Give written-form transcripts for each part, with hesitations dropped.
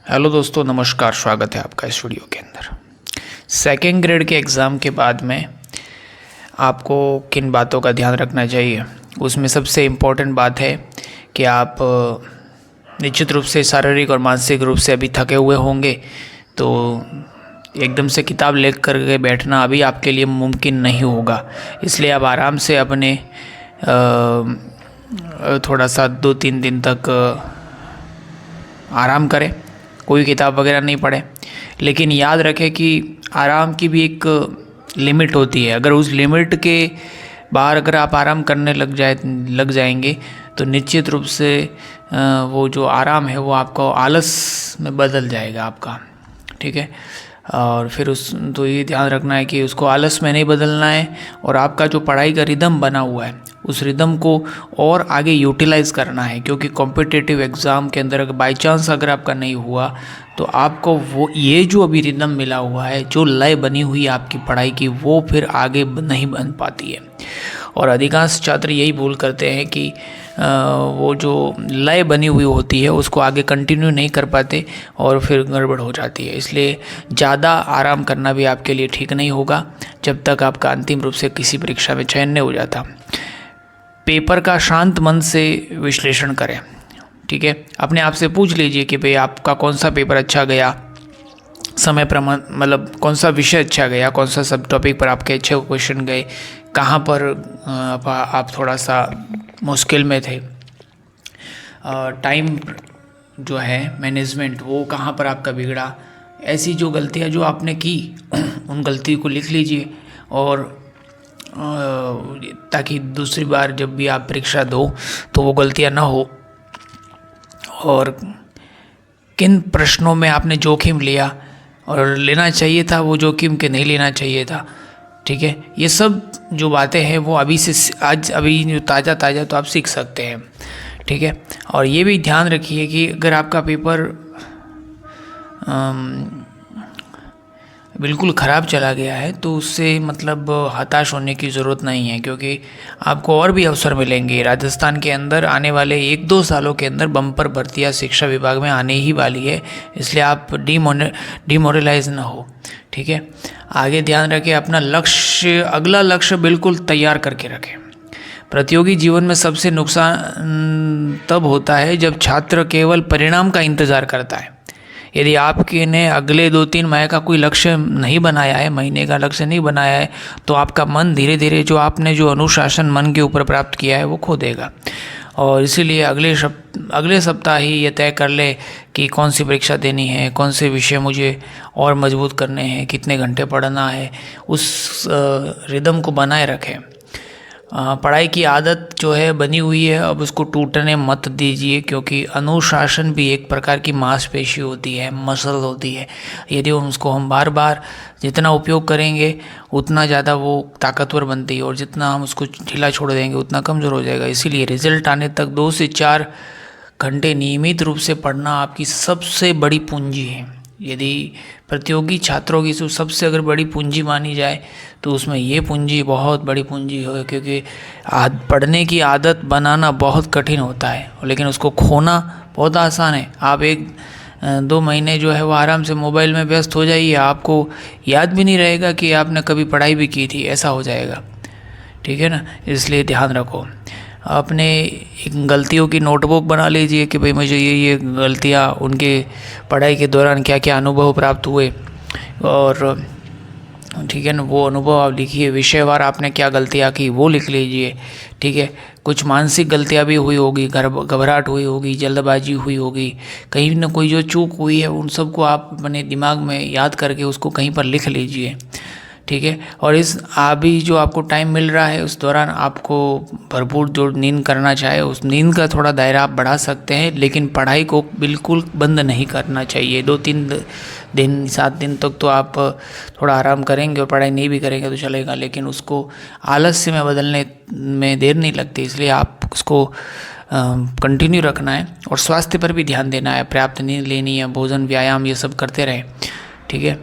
Hello दोस्तों, नमस्कार। स्वागत है आपका इस वीडियो के अंदर। सेकेंड ग्रेड के एग्ज़ाम के बाद में आपको किन बातों का ध्यान रखना चाहिए, उसमें सबसे इम्पोर्टेंट बात है कि आप निश्चित रूप से शारीरिक और मानसिक रूप से अभी थके हुए होंगे, तो एकदम से किताब लेकर के बैठना अभी आपके लिए मुमकिन नहीं होगा। इसलिए आप आराम से अपने थोड़ा सा 2-3 दिन तक आराम करें, कोई किताब वगैरह नहीं पढ़े। लेकिन याद रखें कि आराम की भी एक लिमिट होती है। अगर उस लिमिट के बाहर अगर आप आराम करने लग जाएंगे तो निश्चित रूप से वो जो आराम है वो आपको आलस में बदल जाएगा आपका। ठीक है, और फिर तो ये ध्यान रखना है कि उसको आलस में नहीं बदलना है, और आपका जो पढ़ाई का रिदम बना हुआ है उस रिदम को और आगे यूटिलाइज़ करना है। क्योंकि कॉम्पिटिटिव एग्ज़ाम के अंदर अगर बाई चांस अगर आपका नहीं हुआ तो आपको वो ये जो अभी रिदम मिला हुआ है, जो लय बनी हुई है आपकी पढ़ाई की, वो फिर आगे नहीं बन पाती है। और अधिकांश छात्र यही भूल करते हैं कि वो जो लय बनी हुई होती है उसको आगे कंटिन्यू नहीं कर पाते और फिर गड़बड़ हो जाती है। इसलिए ज़्यादा आराम करना भी आपके लिए ठीक नहीं होगा जब तक आपका अंतिम रूप से किसी परीक्षा में चयन नहीं हो जाता। पेपर का शांत मन से विश्लेषण करें। ठीक है, अपने आप से पूछ लीजिए कि भाई आपका कौन सा पेपर अच्छा गया, समय प्रमाण मतलब कौन सा विषय अच्छा गया, कौन सा सब टॉपिक पर आपके अच्छे क्वेश्चन गए, कहाँ पर आप थोड़ा सा मुश्किल में थे, टाइम जो है मैनेजमेंट वो कहाँ पर आपका बिगड़ा। ऐसी जो गलतियाँ जो आपने की उन गलती को लिख लीजिए, और ताकि दूसरी बार जब भी आप परीक्षा दो तो वो गलतियाँ ना हो। और किन प्रश्नों में आपने जोखिम लिया और लेना चाहिए था वो जोखिम के नहीं लेना चाहिए था। ठीक है, ये सब जो बातें हैं वो अभी से आज अभी ताज़ा तो आप सीख सकते हैं। ठीक है, और ये भी ध्यान रखिए कि अगर आपका पेपर बिल्कुल ख़राब चला गया है तो उससे मतलब हताश होने की ज़रूरत नहीं है, क्योंकि आपको और भी अवसर मिलेंगे। राजस्थान के अंदर आने वाले 1-2 सालों के अंदर बम्पर भर्तियाँ शिक्षा विभाग में आने ही वाली है, इसलिए आप डिमोरलाइज ना हो। ठीक है, आगे ध्यान रखें, अपना लक्ष्य, अगला लक्ष्य बिल्कुल तैयार करके रखें। प्रतियोगी जीवन में सबसे नुकसान तब होता है जब छात्र केवल परिणाम का इंतज़ार करता है। यदि आपके ने अगले 2-3 माह का कोई लक्ष्य नहीं बनाया है, महीने का लक्ष्य नहीं बनाया है, तो आपका मन धीरे धीरे जो आपने जो अनुशासन मन के ऊपर प्राप्त किया है वो खो देगा। और इसीलिए अगले सप्ताह ही ये तय कर ले कि कौन सी परीक्षा देनी है, कौन से विषय मुझे और मजबूत करने हैं, कितने घंटे पढ़ना है, उस रिदम को बनाए रखें। पढ़ाई की आदत जो है बनी हुई है, अब उसको टूटने मत दीजिए, क्योंकि अनुशासन भी एक प्रकार की मांसपेशी होती है, मसल होती है। यदि उसको हम बार बार जितना उपयोग करेंगे उतना ज़्यादा वो ताकतवर बनती है, और जितना हम उसको ढीला छोड़ देंगे उतना कमज़ोर हो जाएगा। इसीलिए रिजल्ट आने तक 2 से 4 घंटे नियमित रूप से पढ़ना आपकी सबसे बड़ी पूंजी है। यदि प्रतियोगी छात्रों की सबसे अगर बड़ी पूंजी मानी जाए तो उसमें ये पूंजी बहुत बड़ी पूंजी है, क्योंकि पढ़ने की आदत बनाना बहुत कठिन होता है, लेकिन उसको खोना बहुत आसान है। आप 1-2 महीने जो है वो आराम से मोबाइल में व्यस्त हो जाइए, आपको याद भी नहीं रहेगा कि आपने कभी पढ़ाई भी की थी, ऐसा हो जाएगा। ठीक है ना, इसलिए ध्यान रखो। अपने एक गलतियों की नोटबुक बना लीजिए कि भाई मुझे ये गलतियाँ, उनके पढ़ाई के दौरान क्या क्या अनुभव प्राप्त हुए, और ठीक है ना, वो अनुभव आप लिखिए। विषयवार आपने क्या गलतियाँ की वो लिख लीजिए। ठीक है, कुछ मानसिक गलतियाँ भी हुई होगी, घबराहट हुई होगी, जल्दबाजी हुई होगी, कहीं ना कोई जो चूक हुई है उन सबको आप अपने दिमाग में याद करके उसको कहीं पर लिख लीजिए। ठीक है, और इस अभी जो आपको टाइम मिल रहा है उस दौरान आपको भरपूर जो नींद करना चाहे उस नींद का थोड़ा दायरा आप बढ़ा सकते हैं, लेकिन पढ़ाई को बिल्कुल बंद नहीं करना चाहिए। 2-3 दिन 7 दिन तक तो आप थोड़ा आराम करेंगे और पढ़ाई नहीं भी करेंगे तो चलेगा, लेकिन उसको आलस्य में बदलने में देर नहीं लगती। इसलिए आप उसको कंटिन्यू रखना है, और स्वास्थ्य पर भी ध्यान देना है, पर्याप्त नींद लेनी है, भोजन, व्यायाम ये सब करते रहें। ठीक है,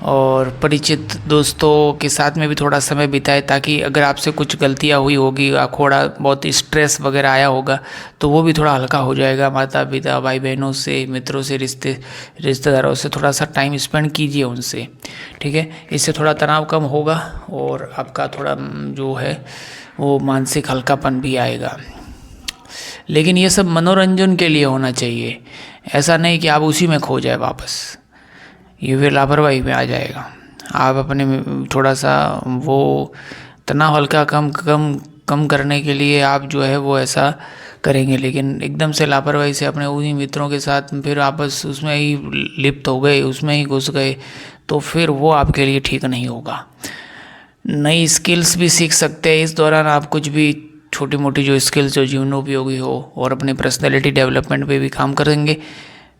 और परिचित दोस्तों के साथ में भी थोड़ा समय बिताएं, ताकि अगर आपसे कुछ गलतियां हुई होगी या थोड़ा बहुत स्ट्रेस वगैरह आया होगा तो वो भी थोड़ा हल्का हो जाएगा। माता पिता, भाई बहनों से, मित्रों से, रिश्तेदारों से थोड़ा सा टाइम स्पेंड कीजिए उनसे, ठीक है। इससे थोड़ा तनाव कम होगा और आपका थोड़ा जो है वो मानसिक हल्कापन भी आएगा। लेकिन ये सब मनोरंजन के लिए होना चाहिए, ऐसा नहीं कि आप उसी में खो जाए वापस, ये फिर लापरवाही में आ जाएगा। आप अपने थोड़ा सा वो तनाव हल्का कम करने के लिए आप जो है वो ऐसा करेंगे, लेकिन एकदम से लापरवाही से अपने उन्हीं मित्रों के साथ फिर आपस उसमें ही लिप्त हो गए, उसमें ही घुस गए, तो फिर वो आपके लिए ठीक नहीं होगा। नई स्किल्स भी सीख सकते हैं इस दौरान आप, कुछ भी छोटी मोटी जो स्किल्स जो जीवनोपयोगी हो, और अपनी पर्सनैलिटी डेवलपमेंट पे भी काम करेंगे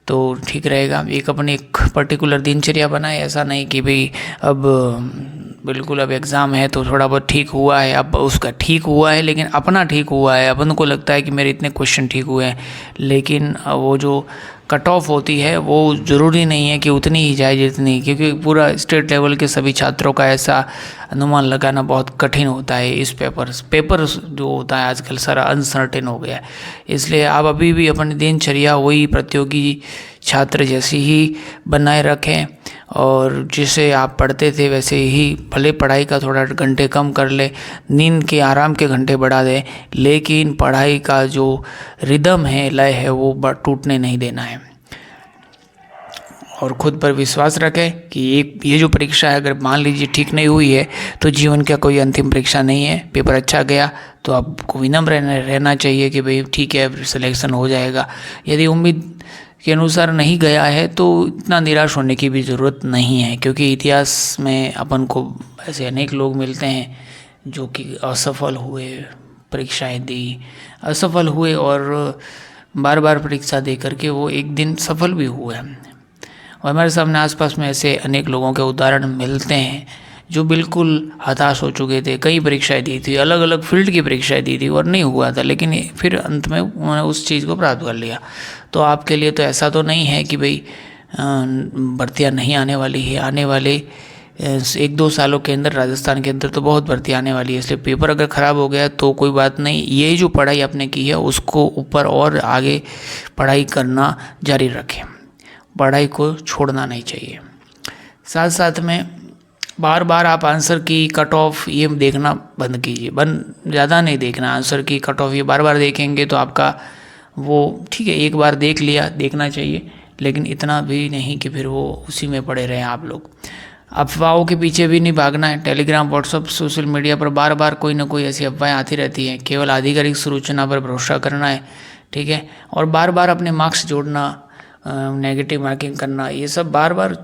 तो ठीक रहेगा। एक पर्टिकुलर दिनचर्या बनाए, ऐसा नहीं कि भाई अब बिल्कुल अब एग्ज़ाम है तो थोड़ा बहुत ठीक हुआ है, अब उसका ठीक हुआ है लेकिन अपना ठीक हुआ है, अपन को लगता है कि मेरे इतने क्वेश्चन ठीक हुए हैं, लेकिन वो जो कट ऑफ होती है वो ज़रूरी नहीं है कि उतनी ही जाए जितनी, क्योंकि पूरा स्टेट लेवल के सभी छात्रों का ऐसा अनुमान लगाना बहुत कठिन होता है। इस पेपर जो होता है आजकल सारा अनसर्टेन हो गया है, इसलिए आप अभी भी अपनी दिनचर्या वही प्रतियोगी छात्र जैसी ही बनाए रखें, और जिसे आप पढ़ते थे वैसे ही, भले पढ़ाई का थोड़ा घंटे कम कर ले, नींद के आराम के घंटे बढ़ा दें, लेकिन पढ़ाई का जो रिदम है, लय है, वो टूटने नहीं देना है। और ख़ुद पर विश्वास रखें कि ये जो परीक्षा है अगर मान लीजिए ठीक नहीं हुई है तो जीवन का कोई अंतिम परीक्षा नहीं है। पेपर अच्छा गया तो आपको विनम्र रहना चाहिए कि भाई ठीक है सिलेक्शन हो जाएगा। यदि उम्मीद के अनुसार नहीं गया है तो इतना निराश होने की भी ज़रूरत नहीं है, क्योंकि इतिहास में अपन को ऐसे अनेक लोग मिलते हैं जो कि असफल हुए, परीक्षाएं दी, असफल हुए, और बार बार परीक्षा दे करके वो एक दिन सफल भी हुए। और हमारे सामने आसपास में ऐसे अनेक लोगों के उदाहरण मिलते हैं जो बिल्कुल हताश हो चुके थे, कई परीक्षाएं दी थी, अलग अलग फील्ड की परीक्षाएं दी थी और नहीं हुआ था, लेकिन फिर अंत में उन्होंने उस चीज़ को प्राप्त कर लिया। तो आपके लिए तो ऐसा तो नहीं है कि भाई भर्तियाँ नहीं आने वाली है, आने वाले 1-2 सालों के अंदर राजस्थान के अंदर तो बहुत भर्ती आने वाली है। इसलिए पेपर अगर ख़राब हो गया तो कोई बात नहीं, ये जो पढ़ाई आपने की है उसको ऊपर और आगे पढ़ाई करना जारी रखें, पढ़ाई को छोड़ना नहीं चाहिए। साथ साथ में बार बार आप आंसर की कट ऑफ ये देखना बंद कीजिए, ज़्यादा नहीं देखना आंसर की कट ऑफ, ये बार बार देखेंगे तो आपका वो ठीक है, एक बार देख लिया, देखना चाहिए, लेकिन इतना भी नहीं कि फिर वो उसी में पड़े रहें आप लोग। अफवाहों के पीछे भी नहीं भागना है। टेलीग्राम, व्हाट्सअप, सोशल मीडिया पर बार बार कोई ना कोई ऐसी अफवाहें आती रहती हैं, केवल आधिकारिक सूचना पर भरोसा करना है, ठीक है। और बार बार अपने मार्क्स जोड़ना, नेगेटिव मार्किंग करना, ये सब बार बार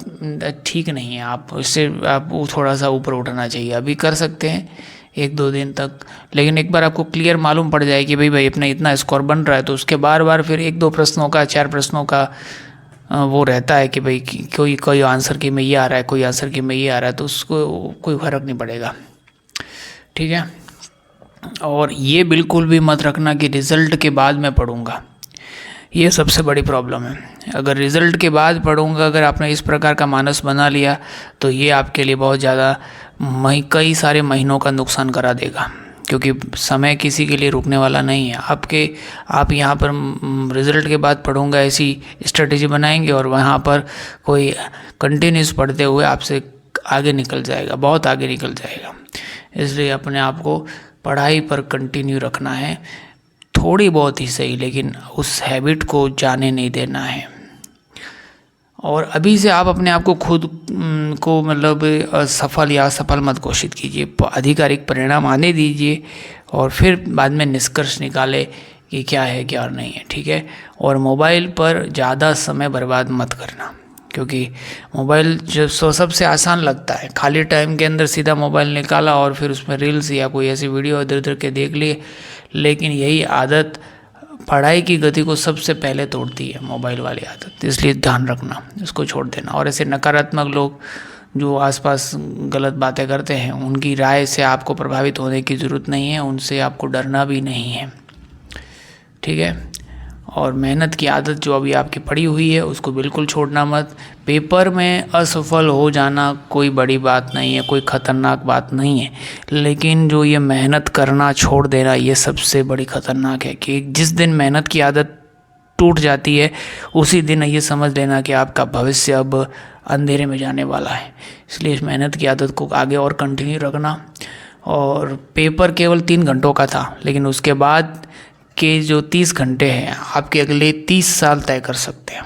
ठीक नहीं है। आप इससे आप थोड़ा सा ऊपर उठना चाहिए, अभी कर सकते हैं 1-2 दिन तक, लेकिन एक बार आपको क्लियर मालूम पड़ जाए कि भाई अपना इतना स्कोर बन रहा है तो उसके बार बार फिर 1-2 प्रश्नों का, 4 प्रश्नों का वो रहता है कि भाई कोई आंसर की में ये आ रहा है, कोई आंसर की में ये आ रहा है, तो उसको कोई फ़र्क नहीं पड़ेगा, ठीक है। और ये बिल्कुल भी मत रखना कि रिज़ल्ट के बाद मैं पढ़ूँगा, ये सबसे बड़ी प्रॉब्लम है। अगर रिज़ल्ट के बाद पढ़ूँगा, अगर आपने इस प्रकार का मानस बना लिया तो ये आपके लिए बहुत ज़्यादा कई सारे महीनों का नुकसान करा देगा, क्योंकि समय किसी के लिए रुकने वाला नहीं है। आप यहाँ पर रिज़ल्ट के बाद पढ़ूँगा ऐसी स्ट्रेटेजी बनाएंगे और वहाँ पर कोई कंटिन्यूस पढ़ते हुए आपसे आगे निकल जाएगा, बहुत आगे निकल जाएगा। इसलिए अपने आप को पढ़ाई पर कंटिन्यू रखना है, थोड़ी बहुत ही सही, लेकिन उस हैबिट को जाने नहीं देना है। और अभी से आप अपने आप को खुद को मतलब सफल या असफल मत घोषित कीजिए, आधिकारिक परिणाम आने दीजिए और फिर बाद में निष्कर्ष निकाले कि क्या है क्या और नहीं है, ठीक है। और मोबाइल पर ज़्यादा समय बर्बाद मत करना, क्योंकि मोबाइल जो सबसे आसान लगता है, खाली टाइम के अंदर सीधा मोबाइल निकाला और फिर उसमें रील्स या कोई ऐसी वीडियो इधर उधर के देख लिए, लेकिन यही आदत पढ़ाई की गति को सबसे पहले तोड़ती है, मोबाइल वाली आदत। इसलिए ध्यान रखना, इसको छोड़ देना। और ऐसे नकारात्मक लोग जो आसपास गलत बातें करते हैं, उनकी राय से आपको प्रभावित होने की ज़रूरत नहीं है, उनसे आपको डरना भी नहीं है, ठीक है। और मेहनत की आदत जो अभी आपकी पड़ी हुई है उसको बिल्कुल छोड़ना मत। पेपर में असफल हो जाना कोई बड़ी बात नहीं है, कोई ख़तरनाक बात नहीं है, लेकिन जो ये मेहनत करना छोड़ देना ये सबसे बड़ी ख़तरनाक है। कि जिस दिन मेहनत की आदत टूट जाती है उसी दिन ये समझ लेना कि आपका भविष्य अब अंधेरे में जाने वाला है। इसलिए इस मेहनत की आदत को आगे और कंटिन्यू रखना। और पेपर केवल 3 घंटों का था, लेकिन उसके बाद के जो 30 घंटे हैं आपके अगले 30 साल तय कर सकते हैं।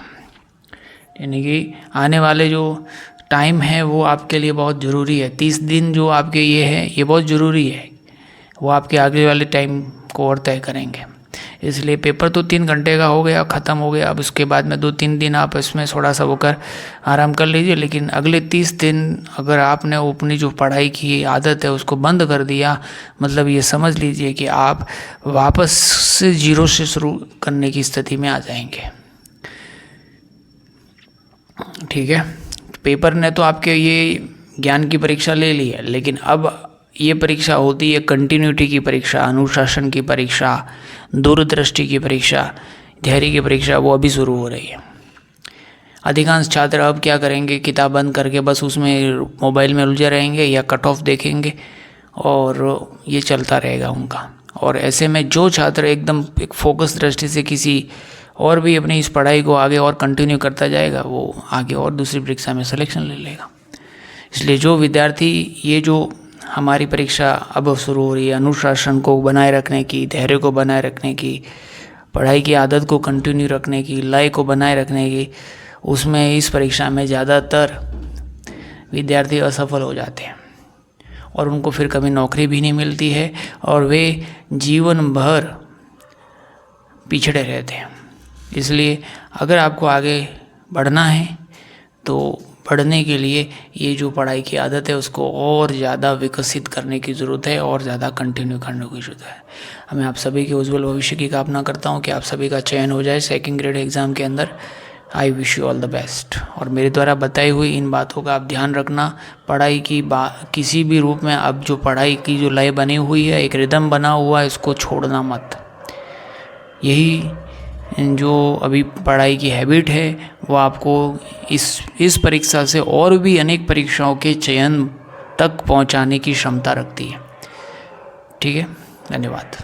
यानी कि आने वाले जो टाइम है वो आपके लिए बहुत ज़रूरी है। 30 दिन जो आपके ये है ये बहुत ज़रूरी है, वो आपके आगे वाले टाइम को और तय करेंगे। इसलिए पेपर तो 3 घंटे का हो गया, ख़त्म हो गया। अब उसके बाद में 2-3 दिन आप इसमें थोड़ा सा होकर आराम कर लीजिए, लेकिन अगले 30 दिन अगर आपने अपनी जो पढ़ाई की आदत है उसको बंद कर दिया, मतलब ये समझ लीजिए कि आप वापस से 0 से शुरू करने की स्थिति में आ जाएंगे। ठीक है, पेपर ने तो आपके ये ज्ञान की परीक्षा ले ली है, लेकिन अब ये परीक्षा होती है कंटिन्यूटी की परीक्षा, अनुशासन की परीक्षा, दूरदृष्टि की परीक्षा, धैर्य की परीक्षा, वो अभी शुरू हो रही है। अधिकांश छात्र अब क्या करेंगे, किताब बंद करके बस उसमें मोबाइल में उलझे रहेंगे या कट ऑफ देखेंगे और ये चलता रहेगा उनका। और ऐसे में जो छात्र एकदम एक फोकस दृष्टि से किसी और भी अपनी इस पढ़ाई को आगे और कंटिन्यू करता जाएगा, वो आगे और दूसरी परीक्षा में सिलेक्शन ले लेगा। इसलिए जो विद्यार्थी ये जो हमारी परीक्षा अब शुरू हो रही है, अनुशासन को बनाए रखने की, धैर्य को बनाए रखने की, पढ़ाई की आदत को कंटिन्यू रखने की, लय को बनाए रखने की, उसमें इस परीक्षा में ज़्यादातर विद्यार्थी असफल हो जाते हैं और उनको फिर कभी नौकरी भी नहीं मिलती है और वे जीवन भर पिछड़े रहते हैं। इसलिए अगर आपको आगे बढ़ना है तो पढ़ने के लिए ये जो पढ़ाई की आदत है उसको और ज़्यादा विकसित करने की ज़रूरत है और ज़्यादा कंटिन्यू करने की ज़रूरत है। मैं आप सभी के उज्जवल भविष्य की कामना करता हूँ कि आप सभी का चयन हो जाए 2nd ग्रेड एग्ज़ाम के अंदर। I wish you all the best. और मेरे द्वारा बताई हुई इन बातों का आप ध्यान रखना। पढ़ाई की किसी भी रूप में अब जो पढ़ाई की जो लय बनी हुई है, एक रिदम बना हुआ है, इसको छोड़ना मत। यही जो अभी पढ़ाई की हैबिट है वो आपको इस परीक्षा से और भी अनेक परीक्षाओं के चयन तक पहुंचाने की क्षमता रखती है। ठीक है, धन्यवाद।